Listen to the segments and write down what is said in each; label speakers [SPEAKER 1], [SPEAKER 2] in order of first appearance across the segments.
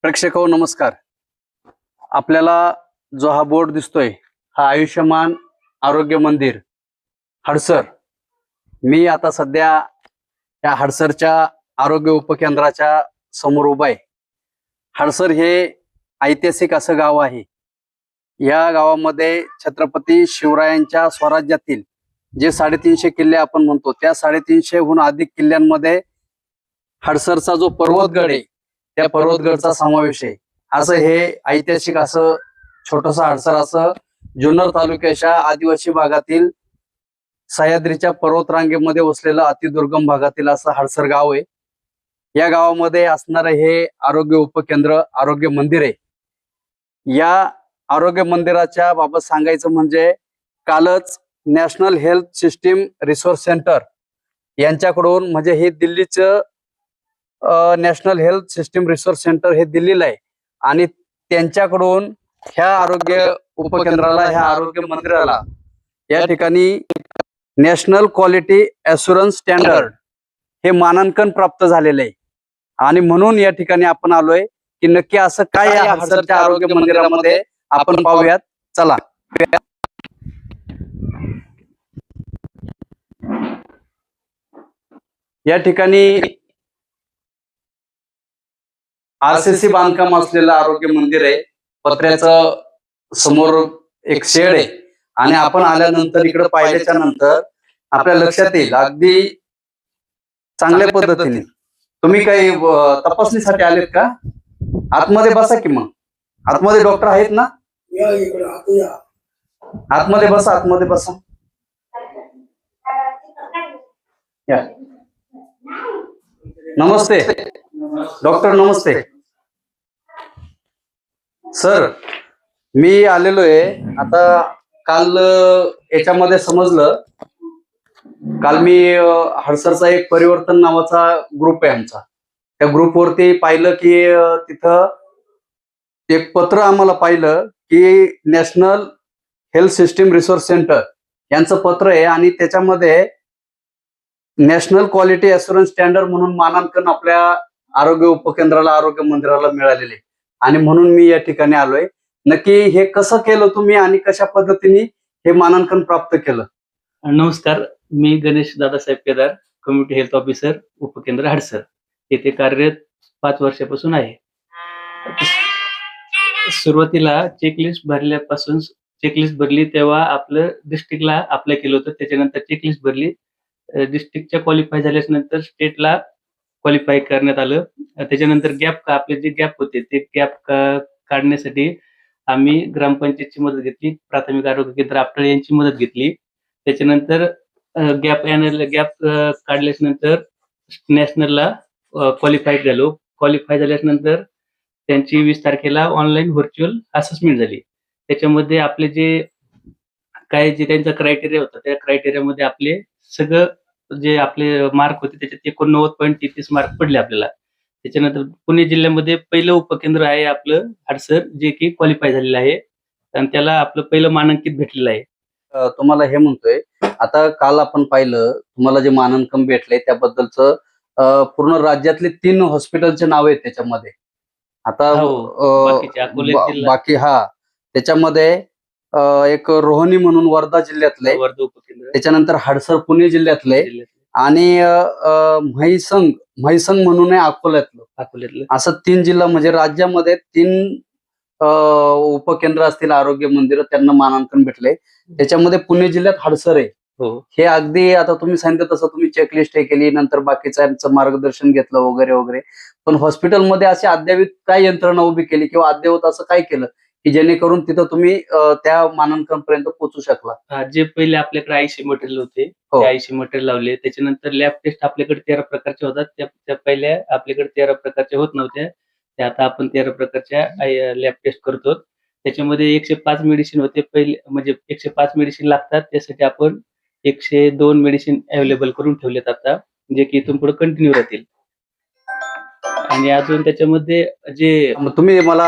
[SPEAKER 1] प्रेक्षक हो नमस्कार. आपल्याला जो हा बोर्ड दिसतोय हा आयुष्यमान आरोग्य मंदिर हडसर. मी आता सध्या या हडसरच्या आरोग्य उपकेंद्राच्या समोर उभा आहे. हडसर हे ऐतिहासिक असं गाव आहे. या गावामध्ये छत्रपती शिवरायांच्या स्वराज्यातील जे 350 किल्ले आपण म्हणतो त्या 350हून अधिक किल्ल्यांमध्ये हडसरचा जो पर्वतगड आहे त्या पर्वतगडचा समावेश आहे. असं हे ऐतिहासिक असं छोटस हडसर असं जुन्नर तालुक्याच्या आदिवासी भागातील सह्याद्रीच्या पर्वतरांगेमध्ये वसलेलं अतिदुर्गम भागातील असं हडसर गाव आहे. या गावामध्ये असणारं हे आरोग्य उपकेंद्र आरोग्य मंदिर आहे. या आरोग्य मंदिराच्या बाबत सांगायचं म्हणजे कालच national health system resource centre यांच्याकडून म्हणजे हे दिल्लीचं national health system resource centre हे दिल्लीला आहे आणि त्यांच्याकडून ह्या आरोग्य उपकेंद्राला ह्या आरोग्य मंदिराला या ठिकाणी नॅशनल क्वालिटी ॲश्युरन्स स्टँडर्ड हे मानांकन प्राप्त झालेलं आहे. आणि म्हणून या ठिकाणी आपण आलोय की नक्की असं काय या हडसरच्या आरोग्य मंदिरामध्ये आपण पाहूयात. चला. या ठिकाणी आरसीसी बांधकाम असलेलं आरोग्य मंदिर आहे. पत्र्याचं समोर एक शेड आहे आणि आपण आल्यानंतर इकडे पाहिल्याच्या नंतर आपल्या लक्षात येईल अगदी चांगल्या पद्धतीने. तुम्ही काही तपासणीसाठी आलेत का? आतमध्ये बसा की. मग आतमध्ये डॉक्टर आहेत ना? आतमध्ये बसा, आतमध्ये बसा. या. नमस्ते डॉक्टर. नमस्ते सर. मी आलेलो आहे आता. काल याच्यामध्ये समजलं, काल मी हडसरचा एक परिवर्तन नावाचा ग्रुप आहे आमचा. त्या ग्रुपवरती पाहिलं की तिथं एक पत्र आम्हाला पाहिलं की national health system resource centre यांचं पत्र आहे आणि त्याच्यामध्ये नॅशनल क्वालिटी ॲश्युरन्स स्टँडर्ड म्हणून मानांकन आपल्या आरोग्य उपकेंद्राला आरोग्य मंदिराला मिळालेले. आणि म्हणून मी या ठिकाणी आलोय. नक्की हे कसं केलं तुम्ही आणि कशा पद्धतीने हे मानांकन प्राप्त केलं?
[SPEAKER 2] नमस्कार, मी Ganesh Dadasaheb Kedar, community health officer, उपकेंद्र हडसर येथे कार्यरत 5 वर्षापासून आहे. सुरुवातीला चेकलिस्ट भरली तेव्हा आपलं डिस्ट्रिक्टला अप्लाय केलं होतं. त्याच्यानंतर चेकलिस्ट भरली, डिस्ट्रिक्टच्या क्वालिफाय झाल्यानंतर स्टेटला क्वालिफाय करण्यात आलं. त्याच्यानंतर आपले जे गॅप होते ते गॅप काढण्यासाठी आम्ही ग्रामपंचायतची मदत घेतली, प्राथमिक आरोग्य केंद्र आपटाळे यांची मदत घेतली. त्याच्यानंतर गॅप काढल्याच्या नंतर नॅशनलला क्वालिफाय झालो. क्वालिफाय झाल्यानंतर त्यांची 20 तारखेला ऑनलाईन व्हर्च्युअल असेसमेंट झाली. त्याच्यामध्ये आपले जे त्यांचा क्रायटेरिया होता त्या क्रायटेरियामध्ये आपले सगळं जे आपले मार्क होते त्याच्यात 89.33 मार्क पडले आपल्याला. त्याच्यानंतर पुणे जिल्ह्यामध्ये पहिलं उपकेंद्र आहे आपलं हडसर, जे की क्वालिफाय झालेलं आहे आणि त्याला आपलं पहिलं मानांकित भेटलेलं आहे.
[SPEAKER 1] तुम्हाला हे म्हणतोय आता, काल आपण पाहिलं तुम्हाला जे मानांकन भेटलंय त्याबद्दलचं पूर्ण राज्यातले 3 हॉस्पिटलचे नाव आहेत त्याच्यामध्ये. आता बाकी त्याच्यामध्ये एक रोहिणी म्हणून वर्धा जिल्ह्यातले,
[SPEAKER 2] वर्धा उपकेंद्र,
[SPEAKER 1] त्याच्यानंतर हडसर पुणे जिल्ह्यातले आणि म्हैसंग म्हणून आहे अकोल्यातलं. असं 3 जिल्हा म्हणजे राज्यामध्ये 3 उपकेंद्र असतील आरोग्य मंदिर, त्यांना मानांकन भेटले. त्याच्यामध्ये पुणे जिल्ह्यात हडसर आहे. हे अगदी आता तुम्ही सांगितलं तसं तुम्ही चेकलिस्ट हे केली, नंतर बाकीचं मार्गदर्शन घेतलं वगैरे वगैरे. पण हॉस्पिटलमध्ये अशी अद्यावत काय यंत्रणा उभी केली किंवा अद्यावत असं काय केलं की जेणेकरून तिथं तुम्ही त्या मानांकन पर्यंत पोहोचू शकला?
[SPEAKER 2] जे पहिले आपल्याकडे आयसी मटेरियल होते ते आयसी मटेरियल लावले. त्याच्यानंतर लॅब टेस्ट आपल्याकडे 13 प्रकारच्या होतात. त्या पहिल्या आपल्याकडे 13 प्रकारच्या होत नव्हत्या, त्या आता आपण 13 प्रकारच्या लॅब टेस्ट करतो. त्याच्यामध्ये 105 मेडिसिन होते पहिले, म्हणजे 105 मेडिसिन लागतात. त्यासाठी आपण 102 मेडिसिन अवेलेबल करून ठेवलेत आता, जे की इथून पुढे कंटिन्यू राहतील. आणि अजून त्याच्यामध्ये जे
[SPEAKER 1] तुम्ही मला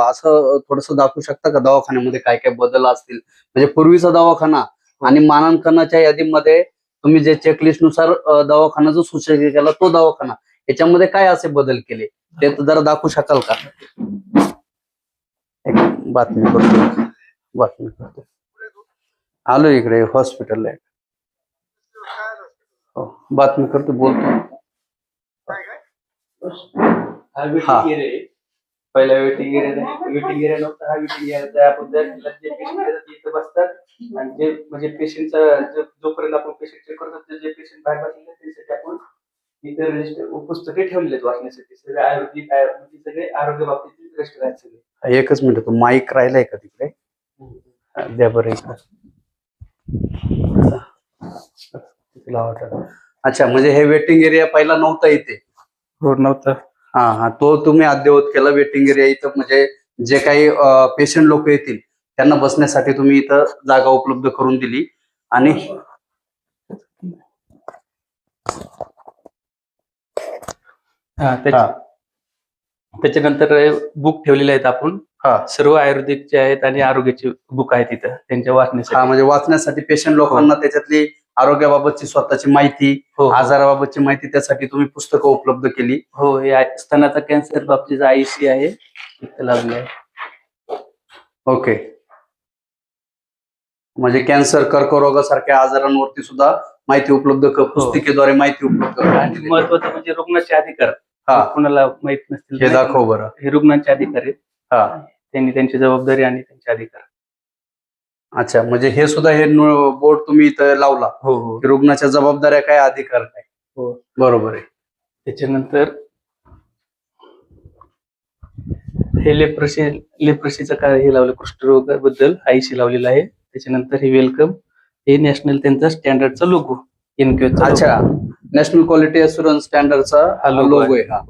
[SPEAKER 1] असं थोडस दाखवू शकता का दवाखान्यामध्ये काय काय बदल असतील? म्हणजे पूर्वीचा दवाखाना आणि मानांकनाच्या यादीमध्ये तुम्ही जे चेकलिस्ट नुसार दवाखाना जो सूचित केला तो दवाखाना याच्यामध्ये काय असे बदल केले ते जरा दाखवू शकाल का? एक बातमी करतो. आलो इकडे हॉस्पिटलला. हो, बातमी करतो, बोलतो.
[SPEAKER 2] हा वेटिंग एरिया आहे. पहिला वेटिंग एरिया नव्हता. हा वेटिंग एरिया आपण जे पेशंट येतात तिथे बसतात आणि जे म्हणजे पेशंटचा जोपर्यंत आपण पेशंट चेक करतो जे पेशंट बाहेर बसलेले त्यासाठी आपण इथे रजिस्टर पुस्तके ठेवलेले आहेत वाचण्यासाठी. सगळे आयुर्वेदिक सगळे आरोग्य बाबतीत रजिस्टर आहेत सगळे.
[SPEAKER 1] एकच मिनिट, तो माईक राहिलाय का तिकडे? द्या बरं इकडे. अच्छा, म्हणजे हे वेटिंग एरिया पहिला नव्हता इथे?
[SPEAKER 2] हो, नव्हतं.
[SPEAKER 1] हा, तो तुम्ही अद्ययावत केला वेटिंग एरिया इथं. म्हणजे जे काही पेशंट लोक येतील त्यांना बसण्यासाठी तुम्ही इथं जागा उपलब्ध करून दिली. आणि
[SPEAKER 2] त्याच्यानंतर बुक ठेवलेले आहेत आपण. सर्व आयुर्वेदिकचे आहेत आणि आरोग्याचे बुक आहेत तिथं त्यांच्या वाचण्यासाठी.
[SPEAKER 1] म्हणजे वाचण्यासाठी पेशंट लोकांना त्याच्यातली आरोग्याबाबतची स्वतःची माहिती, आजाराबाबतची माहिती, त्यासाठी तुम्ही पुस्तकं उपलब्ध केली.
[SPEAKER 2] हो, हे स्तनाचा कॅन्सर बाबतीचा आयसी आहे, तिथं लावलेलं आहे.
[SPEAKER 1] ओके. म्हणजे कॅन्सर, कर्करोगासारख्या आजारांवरती सुद्धा माहिती उपलब्ध, पुस्तिकेद्वारे माहिती उपलब्ध.
[SPEAKER 2] आणि महत्वाचं म्हणजे रुग्णाचे अधिकार. कोणाला माहित नसतील
[SPEAKER 1] हे दाखव बरं.
[SPEAKER 2] हे रुग्णांचे अधिकार आहेत. त्यांनी त्यांची जबाबदारी आणि त्यांचे अधिकार.
[SPEAKER 1] अच्छा, म्हणजे हे सुद्धा हे बोर्ड तुम्ही इथं लावला.
[SPEAKER 2] हो.
[SPEAKER 1] रुग्णाच्या जबाबदाऱ्या काय, अधिकार काय.
[SPEAKER 2] हो,
[SPEAKER 1] बरोबर आहे.
[SPEAKER 2] त्याच्यानंतर हे लेप्रसीचं काय हे लावलं, कुष्ठरोगाबद्दल आयसी लावलेलं आहे. त्याच्यानंतर हे वेलकम, हे नॅशनल त्यांचा स्टँडर्डचा लोगो, एनक्यूचा.
[SPEAKER 1] अच्छा, नॅशनल क्वालिटी अशुरन्स स्टँडर्डचा हा लोगो आहे. हा,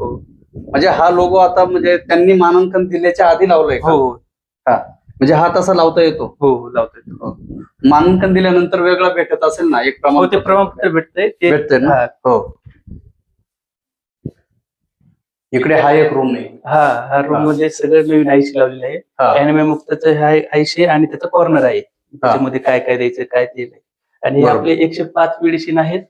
[SPEAKER 1] म्हणजे हा लोगो आता म्हणजे त्यांनी मानांकन दिल्याच्या आधी लावलाय का?
[SPEAKER 2] हो.
[SPEAKER 1] हा, म्हणजे हा तसा लावता येतो?
[SPEAKER 2] हो, लावता येतो.
[SPEAKER 1] मानांकन दिल्यानंतर वेगळा भेटत असेल ना एक
[SPEAKER 2] प्रमाणपत्र
[SPEAKER 1] भेटतंय ना? हो. इकडे हा एक रूम आहे.
[SPEAKER 2] हा रूम मध्ये सगळं नवीन आयसी लावलेलं आहे. अॅनिमिया मुक्तचं हा आयसी आणि त्याचं कॉर्नर आहे. त्याच्यामध्ये काय काय द्यायचं काय ते नाही. आणि आपले 105 मेडिसिन आहेत,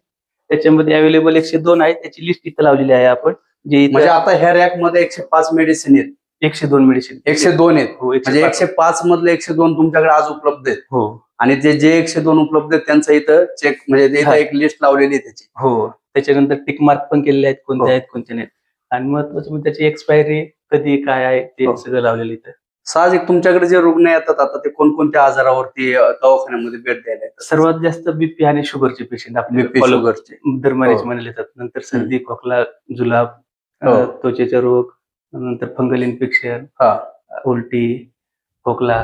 [SPEAKER 2] त्याच्यामध्ये अवेलेबल 102 आहेत. त्याची लिस्ट इथं लावलेली आहे आपण.
[SPEAKER 1] म्हणजे आता ह्या रॅक मध्ये 105 मेडिसिन आहेत?
[SPEAKER 2] 102 मेडिसिन.
[SPEAKER 1] 102 आहेत. म्हणजे 105 मधले 102 तुमच्याकडे आज उपलब्ध आहेत?
[SPEAKER 2] हो. आणि
[SPEAKER 1] जे 102 उपलब्ध आहेत त्यांचं इथं चेक, म्हणजे इथं एक लिस्ट लावलेली आहे त्याची?
[SPEAKER 2] हो. त्याच्यानंतर टिक मार्क पण केलेले आहेत, कोणते आहेत कोणते नाहीत. आणि महत्वाचं म्हणजे त्याची एक्सपायरी कधी काय आहे ते सगळं लावलेलं इथं.
[SPEAKER 1] साहजिक तुमच्याकडे जे रुग्ण येतात आता ते कोणकोणत्या आजारावरती दवाखान्यामध्ये भेट द्यायला येतात?
[SPEAKER 2] सर्वात जास्त बीपी आणि शुगरचे पेशंट आपले,
[SPEAKER 1] शुगरचे
[SPEAKER 2] दरमॅनेज म्हणाले येतात. नंतर सर्दी, खोकला, जुलाब, त्वचेचे रोग, नंतर फंगल इन्फेक्शन, उलटी, खोकला,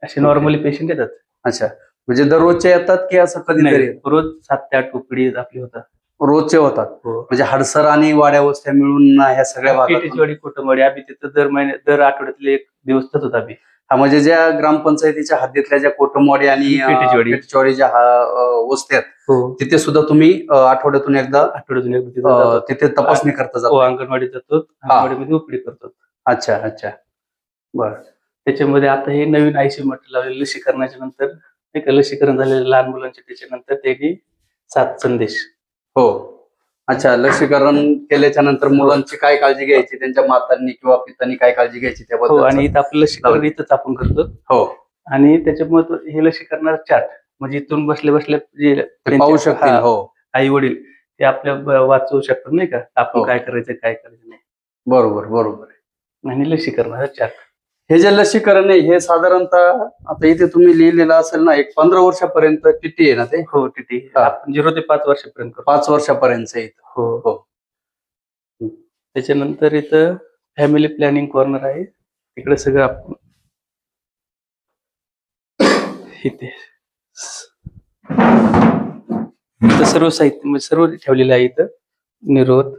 [SPEAKER 2] असे नॉर्मली पेशंट येतात.
[SPEAKER 1] अच्छा, म्हणजे दररोजचे येतात की असं कधीतरी?
[SPEAKER 2] रोज 7 ते 8 उपडी आपली होतात.
[SPEAKER 1] रोजचे होतात? म्हणजे हडसर आणि वाड्या वस्त्या मिळून ह्या सगळ्या
[SPEAKER 2] पेटीचवाडी, कोटमवाडी, आम्ही तिथं दर आठवड्यातले 1 दिवस होता आम्ही.
[SPEAKER 1] म्हणजे ज्या ग्रामपंचायतीच्या हद्दीतल्या ज्या कोटमवाडी आणि पेटीचवाडी ज्या वस्त्या आहेत तिथे सुद्धा तुम्ही आठवड्यातून एकदा तिथे तपासणी करता जातो?
[SPEAKER 2] अंगणवाडीत जातो, अंगणवाडीमध्ये उपडी करतो.
[SPEAKER 1] अच्छा अच्छा, बर.
[SPEAKER 2] त्याच्यामध्ये आता हे नवीन आयसी मटेरियल लावलेलं लसीकरणाच्या नंतर, एक लसीकरण झालेलं लहान मुलांचे, त्याच्यानंतर त्यांनी 7 संदेश.
[SPEAKER 1] हो. अच्छा, लसीकरण केल्याच्या नंतर मुलांची काय काळजी घ्यायची, त्यांच्या मातांनी किंवा पितांनी काय काळजी घ्यायची त्याबद्दल?
[SPEAKER 2] आणि इथं आपलं लसीकरण इथंच आपण करतो.
[SPEAKER 1] हो.
[SPEAKER 2] आणि त्याच्यामुळे हे लसीकरणाचा चार्ट, म्हणजे इथून बसल्या बसल्या जे
[SPEAKER 1] पाहू शकतील. हो,
[SPEAKER 2] आई वडील ते आपल्या वाचवू शकतात नाही का, आपण काय करायचं काय करायचं नाही.
[SPEAKER 1] बरोबर बरोबर.
[SPEAKER 2] आणि लसीकरणाचा चार्ट,
[SPEAKER 1] हे जे लसीकरण आहे हे साधारणतः आता इथे तुम्ही लिहिलेलं असेल ना, एक 15 वर्षापर्यंत टीटी आहे ना ते?
[SPEAKER 2] हो, टीटी. आपण 0 ते 5 वर्षापर्यंत.
[SPEAKER 1] 5 वर्षापर्यंत इथं?
[SPEAKER 2] हो. त्याच्यानंतर इथं फॅमिली प्लॅनिंग कॉर्नर आहे. तिकडे सगळं आपण इथे सर्व साहित्य म्हणजे सर्व ठेवलेलं आहे इथं. निरोध,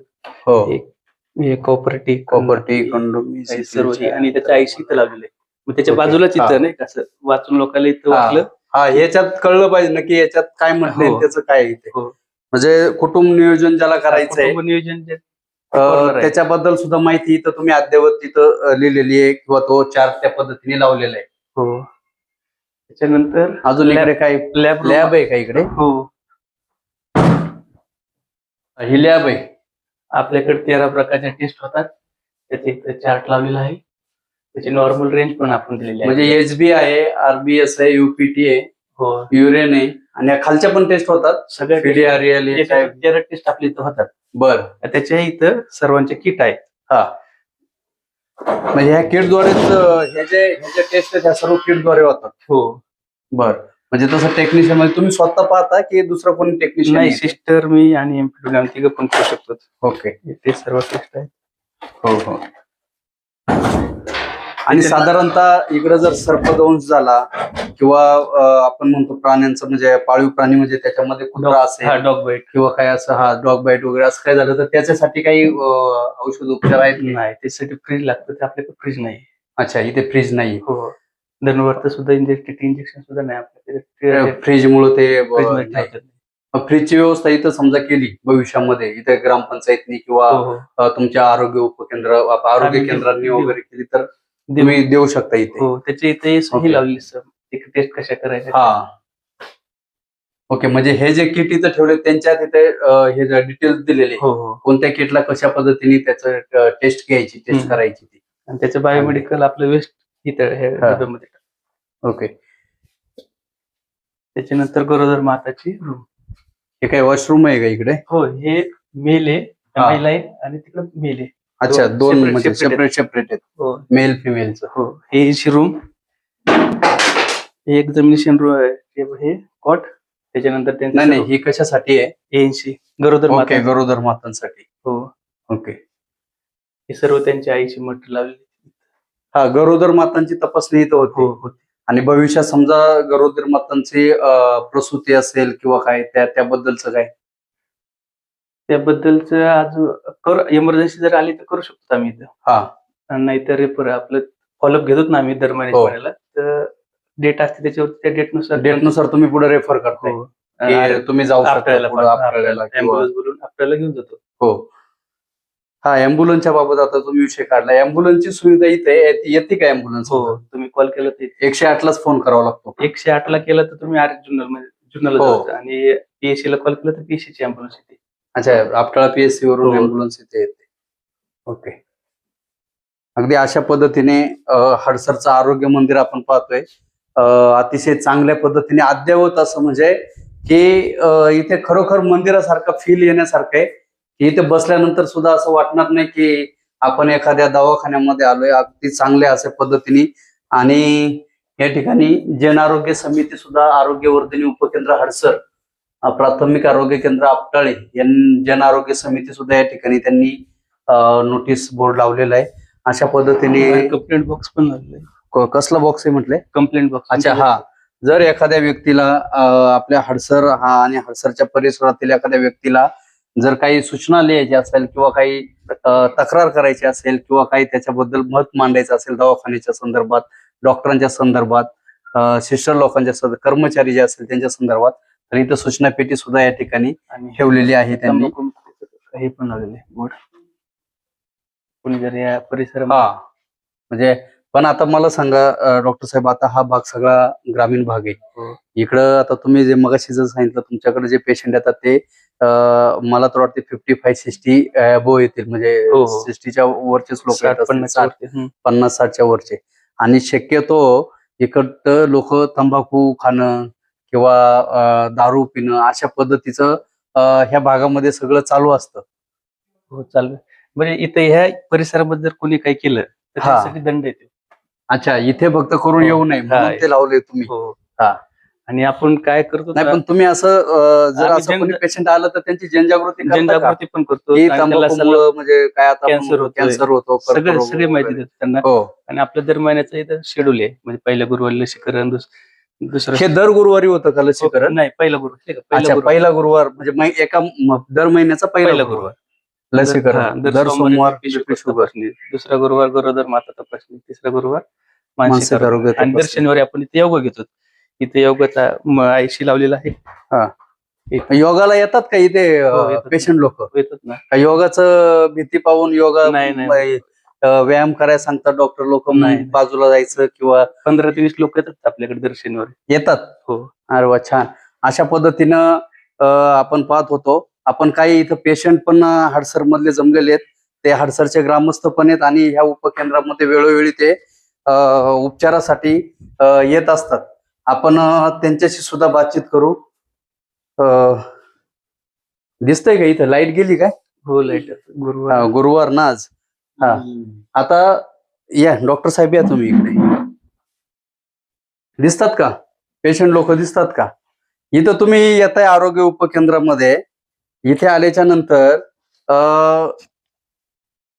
[SPEAKER 2] कॉपर्टी, कंडोम, सर्व. आणि त्याचं आयसी इथं लावलेलं आहे. मग त्याच्या बाजूलाच इथं नाही कसं वाचून लोकांना इथं वाचलं.
[SPEAKER 1] याच्यात कळलं पाहिजे ना की याच्यात काय म्हटलंय, त्याचं काय इथे. म्हणजे कुटुंब नियोजन ज्याला करायचंय,
[SPEAKER 2] नियोजन
[SPEAKER 1] त्याच्याबद्दल सुद्धा माहिती इथं तुम्ही अद्ययावत तिथं लिहिलेली आहे किंवा तो चार्ट त्या पद्धतीने लावलेला आहे?
[SPEAKER 2] हो. त्याच्यानंतर
[SPEAKER 1] अजून इकडे काय लॅब आहे का इकडे?
[SPEAKER 2] हो,
[SPEAKER 1] ही लॅब आहे.
[SPEAKER 2] आपल्याकडे 13 प्रकारच्या टेस्ट होतात. त्याचे इथे चार्ट लावलेला आहे. त्याची नॉर्मल रेंज पण आपण दिलेली आहे.
[SPEAKER 1] म्हणजे एचबी आहे, आरबीएस आहे, युपीटी आहे,
[SPEAKER 2] हो,
[SPEAKER 1] युरेन आहे आणि या खालच्या पण टेस्ट होतात.
[SPEAKER 2] सगळ्या
[SPEAKER 1] PDRL आहे, काय?
[SPEAKER 2] 13 टेस्ट आपल्या इथं होतात.
[SPEAKER 1] बर.
[SPEAKER 2] त्याच्या इथं सर्वांचे किट आहेत.
[SPEAKER 1] हा, म्हणजे ह्या किटद्वारेच हे जे टेस्ट आहेत ह्या सर्व किटद्वारे होतात.
[SPEAKER 2] हो,
[SPEAKER 1] बर. म्हणजे तसं टेक्निशियन म्हणजे तुम्ही स्वतः पाहता की दुसरं कोणी टेक्निशियन?
[SPEAKER 2] नाही, सिस्टर, मी आणि एमपीडब्ल्यू आम्ही तिघं पण करू शकतो.
[SPEAKER 1] ओके.
[SPEAKER 2] ते सर्व टेस्ट आहेत.
[SPEAKER 1] हो हो. आणि साधारणतः इकडे जर सर्पदंश झाला किंवा आपण म्हणतो प्राण्यांचं म्हणजे पाळीव प्राणी म्हणजे त्याच्यामध्ये कुत्रा असेल
[SPEAKER 2] डॉग बाईट
[SPEAKER 1] किंवा काय असं डॉग बाईट वगैरे असं काय झालं तर त्याच्यासाठी काही औषध उपचार आहेत?
[SPEAKER 2] नाही, त्यासाठी फ्रीज लागतं. ते आपल्याकडे फ्रीज नाही.
[SPEAKER 1] अच्छा, इथे फ्रीज नाही.
[SPEAKER 2] हो, धनुर्वात सुद्धा इंजेक्शन सुद्धा नाही आपल्याकडे.
[SPEAKER 1] फ्रीज मुळे ते
[SPEAKER 2] फ्रीजमध्ये
[SPEAKER 1] नाही.
[SPEAKER 2] ठेवतात.
[SPEAKER 1] फ्रीजची व्यवस्था इथं समजा केली भविष्यामध्ये इथे ग्रामपंचायतनी किंवा
[SPEAKER 2] हो, हो.
[SPEAKER 1] तुमच्या आरोग्य केंद्रांनी वगैरे केली तर
[SPEAKER 2] देऊ.
[SPEAKER 1] तुम्ही देऊ शकता इथे?
[SPEAKER 2] हो, त्याची इथे
[SPEAKER 1] ओके.
[SPEAKER 2] सही लावली सर, टेस्ट कशा करायच्या.
[SPEAKER 1] हा, ओके. म्हणजे हे जे किट इथं ठेवले त्यांच्यात इथे हे डिटेल्स दिलेले
[SPEAKER 2] हो हो.
[SPEAKER 1] कोणत्या किटला कशा पद्धतीने त्याचं टेस्ट घ्यायची, टेस्ट करायची ती.
[SPEAKER 2] आणि त्याचं बायोमेडिकल आपलं वेस्ट इथं हे डब्यामध्ये.
[SPEAKER 1] ओके.
[SPEAKER 2] त्याच्यानंतर गरोदर माताची रूम.
[SPEAKER 1] हे काय वॉशरूम आहे का इकडे?
[SPEAKER 2] हो, हे मेल आहे,
[SPEAKER 1] हा.
[SPEAKER 2] महिला आहे आणि तिकडे मेल आहे.
[SPEAKER 1] अच्छा, दोन
[SPEAKER 2] separate-
[SPEAKER 1] म्हणजे
[SPEAKER 2] separate
[SPEAKER 1] सेपरेट आहेत.
[SPEAKER 2] हो
[SPEAKER 1] मेल फिमेलचं.
[SPEAKER 2] हो. हे एसी रूम, हे एक्झामिनेशन रूम आहे. हे कॉट. त्याच्यानंतर
[SPEAKER 1] नाही नाही, ही कशासाठी आहे?
[SPEAKER 2] एसी गरोदर
[SPEAKER 1] ओके,
[SPEAKER 2] माता.
[SPEAKER 1] गरोदर मातांसाठी.
[SPEAKER 2] हो,
[SPEAKER 1] ओके.
[SPEAKER 2] हे सर्व त्यांच्या आईची मट लावली.
[SPEAKER 1] हा, गरोदर मातांची तपासणी इथं होते.
[SPEAKER 2] हो.
[SPEAKER 1] आणि भविष्यात समजा गरोदर मातांची प्रसूती असेल किंवा काय त्याबद्दलचं काय?
[SPEAKER 2] त्याबद्दलच आज इमर्जन्सी जर आली तर करू शकतो आम्ही इथं.
[SPEAKER 1] हा,
[SPEAKER 2] नाहीतर आपलं फॉलोअप घेतो ना आम्ही दर महिन्याला. तर डेट असते त्याच्यावरती, त्या
[SPEAKER 1] डेटनुसार तुम्ही पुढे रेफर करताय की तुम्ही जाऊ शकता पुढं आपल्याला किंवा
[SPEAKER 2] ऍम्ब्युलन्स बोलून आपल्याला घेऊन जातो.
[SPEAKER 1] हो. हा, अँब्युलन्सच्या बाबत आता तुम्ही विषय काढला. अँब्युलन्सची सुविधा इथे येते का अँब्युलन्स?
[SPEAKER 2] हो, तुम्ही कॉल केला तर
[SPEAKER 1] 108लाच फोन करावा लागतो.
[SPEAKER 2] 108ला केला तर तुम्ही जुन्नरला
[SPEAKER 1] हो.
[SPEAKER 2] जाता आणि PSC ला कॉल केला तर PSC ची अँब्युलन्स येते.
[SPEAKER 1] अच्छा, आपल्याला PSC वरून
[SPEAKER 2] हो.
[SPEAKER 1] अँब्युलन्स इथे येते. ओके. अगदी अशा पद्धतीने हडसरचं आरोग्य मंदिर आपण पाहतोय. अतिशय चांगल्या पद्धतीने अद्ययावत असं म्हणजे की इथे खरोखर मंदिरासारखं फील येण्यासारखं आहे की इथे बसल्यानंतर सुद्धा असं वाटणार नाही की आपण एखाद्या दवाखान्यामध्ये आलोय. अगदी चांगल्या अशा पद्धतीने. आणि या ठिकाणी जन आरोग्य समिती सुद्धा आरोग्यवर्धिनी उपकेंद्र हडसर, प्राथमिक आरोग्य केंद्र आपटाळे जन आरोग्य समिती सुद्धा या ठिकाणी त्यांनी नोटीस बोर्ड लावलेला आहे. अशा पद्धतीने
[SPEAKER 2] कंप्लेंट बॉक्स पण लावलेला आहे.
[SPEAKER 1] कसला बॉक्स आहे म्हटलंय?
[SPEAKER 2] Complaint box.
[SPEAKER 1] अच्छा, हा. जर एखाद्या व्यक्तीला आपल्या हडसर आणि हडसरच्या परिसरातील एखाद्या व्यक्तीला जर काही सूचना लिहायची असेल किंवा काही तक्रार करायची असेल किंवा काही त्याच्याबद्दल मत मांडायचं असेल दवाखान्याच्या संदर्भात, डॉक्टरांच्या संदर्भात, सिस्टर लोकांच्या कर्मचारी जे असेल त्यांच्या संदर्भात, तर इथं सूचना पेटी सुद्धा या ठिकाणी ठेवलेली आहे त्यांनी.
[SPEAKER 2] हे पण लावलेले बोर्ड. कोणी जर या परिसरात
[SPEAKER 1] म्हणजे पण आता मला सांगा डॉक्टर साहेब, आता हा भाग सगळा ग्रामीण भाग आहे.
[SPEAKER 2] हो.
[SPEAKER 1] इकडं आता तुम्ही जे मगाशी जर सांगितलं तुमच्याकडे जे पेशंट येतात ते मला तर वाटते 55-60 अबोव येतील. म्हणजे
[SPEAKER 2] हो.
[SPEAKER 1] 60च्या वरचेच लोक येतात,
[SPEAKER 2] 50-60
[SPEAKER 1] वरचे. आणि शक्यतो इकडं लोक तंबाखू खाणं किंवा दारू पिणं अशा पद्धतीचं ह्या भागामध्ये सगळं चालू असतं.
[SPEAKER 2] हो, चालू. म्हणजे इथे ह्या परिसरामध्ये जर कोणी काही केलं तर त्यासाठी दंड येतो.
[SPEAKER 1] अच्छा, इथे फक्त करून येऊ नये म्हणून ते लावले तुम्ही.
[SPEAKER 2] हो. हा. आणि आपण काय करतो,
[SPEAKER 1] नाही पण तुम्ही असं जर असं कोणी पेशंट आलं तर त्यांची जनजागृती
[SPEAKER 2] पण करतो.
[SPEAKER 1] म्हणजे काय आता कॅन्सर होतो,
[SPEAKER 2] सगळे माहिती देतो त्यांना. आणि आपल्या दर महिन्याचं इथं शेड्यूल आहे. म्हणजे पहिल्या गुरुवारी लसीकरण, दुसरं
[SPEAKER 1] हे दर गुरुवारी होतं का लसीकरण?
[SPEAKER 2] नाही, पहिला गुरुवार.
[SPEAKER 1] पहिला गुरुवार म्हणजे एका दर महिन्याचा पहिला गुरुवार लसीकरण. दर सोमवार शुगर,
[SPEAKER 2] दुसरा गुरुवार गरोदर माता तपासणी, तिसरा गुरुवार मानसिक आरोग्य, आणि दर शनिवारी आपण इथे योगा घेतो. इथे योगाचा आयशी लावलेला आहे.
[SPEAKER 1] योगाला येतात का इथे पेशंट लोक?
[SPEAKER 2] येतात ना.
[SPEAKER 1] योगाचं भीती पाहून योगा
[SPEAKER 2] नाही.
[SPEAKER 1] व्यायाम करायला सांगतात डॉक्टर लोक, बाजूला जायचं किंवा
[SPEAKER 2] 15 ते 20 लोक येतात आपल्याकडे दर शनिवारी.
[SPEAKER 1] येतात.
[SPEAKER 2] हो.
[SPEAKER 1] अरे वा, छान. अशा पद्धतीनं आपण पाहत होतो आपण काही इथं पेशंट पण हडसर मधले जमलेले आहेत, ते हडसरचे ग्रामस्थ पण आहेत आणि ह्या उपकेंद्रामध्ये वेळोवेळी ते उपचारासाठी येत असतात. आपण त्यांच्याशी सुद्धा बातचीत करू. दिसतंय का इथं लाईट गेली काय?
[SPEAKER 2] हो, लाईट गुरुवार.
[SPEAKER 1] गुरुवार ना आज. हा, आता या डॉक्टर साहेब, या तुम्ही इकडे. दिसतात का पेशंट लोक दिसतात का? इथं तुम्ही येताय आरोग्य उपकेंद्रामध्ये. इथे आल्याच्या नंतर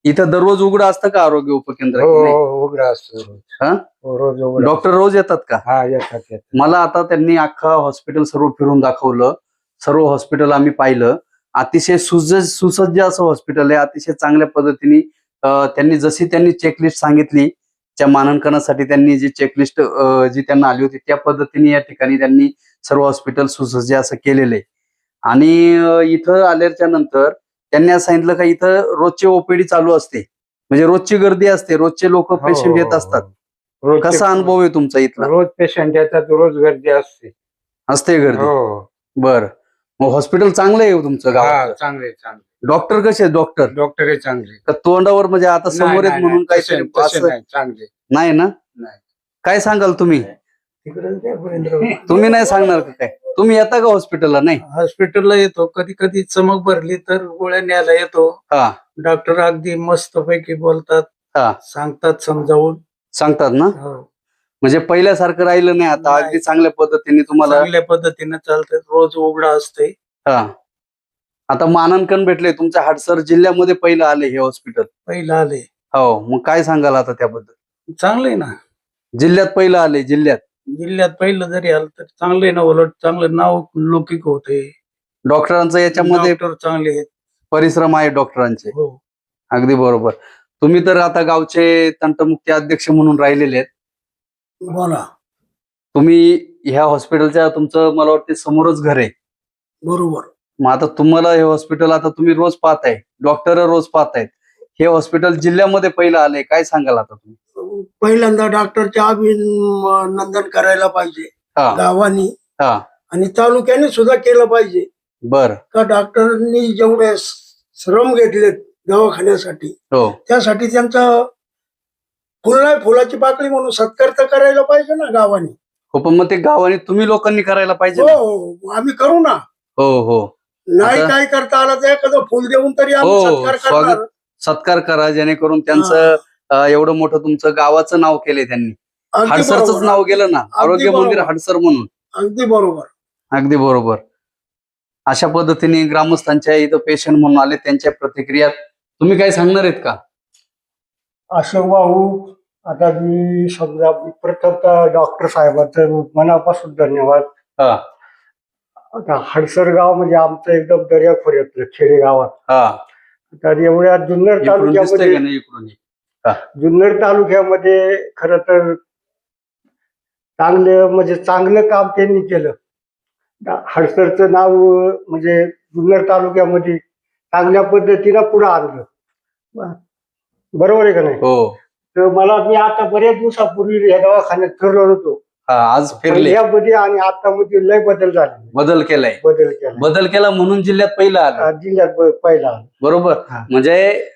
[SPEAKER 1] इथं दररोज उघडं असतं का आरोग्य उपकेंद्र?
[SPEAKER 3] उघडा असतो रोज उघडा.
[SPEAKER 1] डॉक्टर रोज येतात का?
[SPEAKER 3] हा, येतात.
[SPEAKER 1] मला आता त्यांनी अख्खा हॉस्पिटल सर्व फिरून दाखवलं. सर्व हॉस्पिटल आम्ही पाहिलं. अतिशय सुसज्ज असं हॉस्पिटल आहे. अतिशय चांगल्या पद्धतीने त्यांनी चेकलिस्ट सांगितली, त्या मानांकनासाठी त्यांनी जी चेकलिस्ट जी त्यांना आली होती त्या पद्धतीने या ठिकाणी त्यांनी सर्व हॉस्पिटल सुसज्ज असं केलेलं आहे. आणि इथं आल्याच्या नंतर त्यांनी असं सांगितलं का इथं रोजची ओपीडी चालू असते, म्हणजे रोजची गर्दी असते, रोजचे लोक पेशंट येत असतात. कसा अनुभव आहे तुमचा इथला?
[SPEAKER 3] रोज पेशंट येतात, रोज गर्दी
[SPEAKER 1] असते गर्दी.
[SPEAKER 3] हो.
[SPEAKER 1] बर, मग हॉस्पिटल चांगलं आहे तुमचं गावात?
[SPEAKER 3] चांगले.
[SPEAKER 1] डॉक्टर कसे आहेत? डॉक्टर
[SPEAKER 3] आहे चांगले.
[SPEAKER 1] का तोंडावर म्हणजे आता समोर आहेत म्हणून काहीतरी असं
[SPEAKER 3] चांगले
[SPEAKER 1] नाही ना? काय सांगाल तुम्ही? तुम्ही नाही सांगणार का काय? तुम्ही येता का हॉस्पिटलला? नाही,
[SPEAKER 3] हॉस्पिटलला येतो. कधी कधी चमक भरली तर गोळ्या न्यायला येतो.
[SPEAKER 1] हा,
[SPEAKER 3] डॉक्टर अगदी मस्त पैकी बोलतात,
[SPEAKER 1] हा,
[SPEAKER 3] सांगतात, समजावून
[SPEAKER 1] सांगतात ना? म्हणजे पहिल्यासारखं राहिलं नाही आता,
[SPEAKER 3] नाही.
[SPEAKER 1] अगदी चांगल्या पद्धतीने तुम्हाला
[SPEAKER 3] चांगल्या पद्धतीने चालतात. रोज उघडा असते.
[SPEAKER 1] हा, आता मानांकन भेटले तुमच्या हडसर जिल्ह्यामध्ये पहिलं आले हे हॉस्पिटल.
[SPEAKER 3] पहिला आले.
[SPEAKER 1] हो, मग काय सांगाल आता त्याबद्दल?
[SPEAKER 3] चांगले ना.
[SPEAKER 1] जिल्ह्यात पहिलं आले, जिल्ह्यात
[SPEAKER 3] पहिलं जरी आलं तर चांगले ना. उलट चांगलं नाव लौकिक होते.
[SPEAKER 1] डॉक्टरांचं याच्यामध्ये
[SPEAKER 3] डॉक्टर चांगले आहेत.
[SPEAKER 1] परिश्रम आहे डॉक्टरांचे.
[SPEAKER 3] हो.
[SPEAKER 1] अगदी बरोबर. तुम्ही तर आता गावचे तंटमुक्ती अध्यक्ष म्हणून राहिलेले आहेत.
[SPEAKER 3] बोला.
[SPEAKER 1] तुम्ही ह्या हॉस्पिटलच्या तुमचं मला वाटतं समोरच घर आहे.
[SPEAKER 3] बरोबर.
[SPEAKER 1] मग आता तुम्हाला हे हॉस्पिटल आता तुम्ही रोज पाहताय, डॉक्टर रोज पाहतायत, हे हॉस्पिटल जिल्ह्यामध्ये पहिलं आलंय, काय सांगाल आता तुम्ही?
[SPEAKER 3] पहिल्यांदा डॉक्टरचे अभिनंदन करायला पाहिजे गावानी आणि तालुक्याने सुद्धा केलं पाहिजे.
[SPEAKER 1] बर,
[SPEAKER 3] का डॉक्टरांनी जेवढे श्रम घेतलेत दवाखान्यासाठी, त्यासाठी त्यांचा फुलाची पाकळी म्हणून सत्कार तर करायला पाहिजे ना गावानी.
[SPEAKER 1] हो, पण मग ते गावाने तुम्ही लोकांनी करायला पाहिजे.
[SPEAKER 3] हो, आम्ही करू ना.
[SPEAKER 1] हो,
[SPEAKER 3] नाही काय करता आला तर एखादं फुल देऊन तरी आम्ही
[SPEAKER 1] सत्कार करा, जेणेकरून त्यांचं एवढं मोठं तुमचं गावाचं नाव केलंय त्यांनी. हडसरच नाव गेलं ना, आरोग्य मंदिर हडसर म्हणून.
[SPEAKER 3] अगदी बरोबर,
[SPEAKER 1] अगदी बरोबर. अशा पद्धतीने ग्रामस्थांच्या इथं पेशंट म्हणून आले, त्यांच्या प्रतिक्रिया तुम्ही काय सांगणार आहेत का?
[SPEAKER 3] अशोक भाऊ, आता मी समजा प्रथम डॉक्टर साहेबांचं मनापासून धन्यवाद. आता हडसर गाव म्हणजे आमचं एकदम दर्याखोऱ्यातलं खेडेगावात. तर एवढ्या जुन्नर तालुक्यामध्ये खर तर चांगलं काम त्यांनी केलं. हडसरचं नाव म्हणजे जुन्नर तालुक्यामध्ये चांगल्या पद्धतीनं पुढे आणलं. बरोबर आहे का नाही?
[SPEAKER 1] हो.
[SPEAKER 3] तर मी आता बऱ्याच दिवसापूर्वी या दवाखान्यात फिरलो होतो.
[SPEAKER 1] आज फिरले
[SPEAKER 3] यामध्ये आणि आता मध्ये लय बदल झाले.
[SPEAKER 1] बदल केला म्हणून जिल्ह्यात पहिला आला. बरोबर. म्हणजे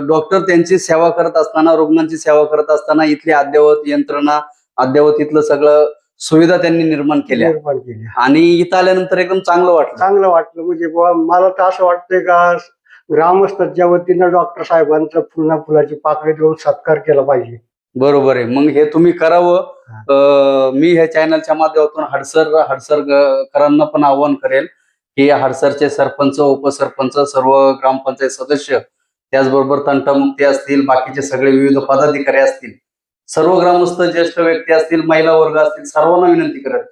[SPEAKER 1] डॉक्टर त्यांची सेवा करत असताना, रुग्णांची सेवा करत असताना इथली अद्ययावत यंत्रणा, अद्ययावत इथलं सगळं सुविधा त्यांनी निर्माण केल्या आणि इथं आल्यानंतर एकदम चांगलं वाटलं. म्हणजे मला तर असं वाटतंय का ग्रामस्थांच्या वतीनं डॉक्टर साहेबांचा फुलाची पाकळी देऊन सत्कार केला पाहिजे. बरोबर आहे. मग हे तुम्ही करावं. मी ह्या चॅनलच्या माध्यमातून हडसरकरांना पण आवाहन करेल की हडसरचे सरपंच, उपसरपंच, सर्व ग्रामपंचायत सदस्य, त्याचबरोबर तंटमुक्ती असतील, बाकीचे सगळे विविध पदाधिकारी असतील, सर्व ग्रामस्थ, ज्येष्ठ व्यक्ती असतील, महिला वर्ग असतील, सर्वांना विनंती करेल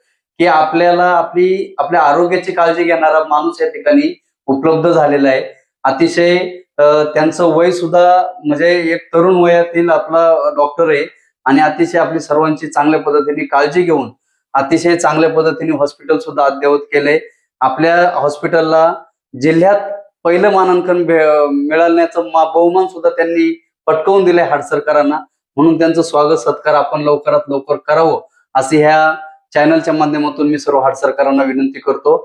[SPEAKER 1] की आपल्याला आपल्या आरोग्याची काळजी घेणारा माणूस या ठिकाणी उपलब्ध झालेला आहे. अतिशय त्यांचं वय सुद्धा म्हणजे एक तरुण वयातील आपला डॉक्टर आहे आणि अतिशय आपली सर्वांची चांगल्या पद्धतीने काळजी घेऊन अतिशय चांगल्या पद्धतीने हॉस्पिटल सुद्धा अद्ययावत केलंय. आपल्या हॉस्पिटलला जिल्ह्यात पहिलं मानांकन मिळाल्याचं बहुमान सुद्धा त्यांनी पटकावून दिलंय हडसरकरांना. म्हणून त्यांचं स्वागत सत्कार आपण लवकरात लवकर करावं अशी ह्या चॅनलच्या माध्यमातून मी सर्व हडसरकरांना विनंती करतो.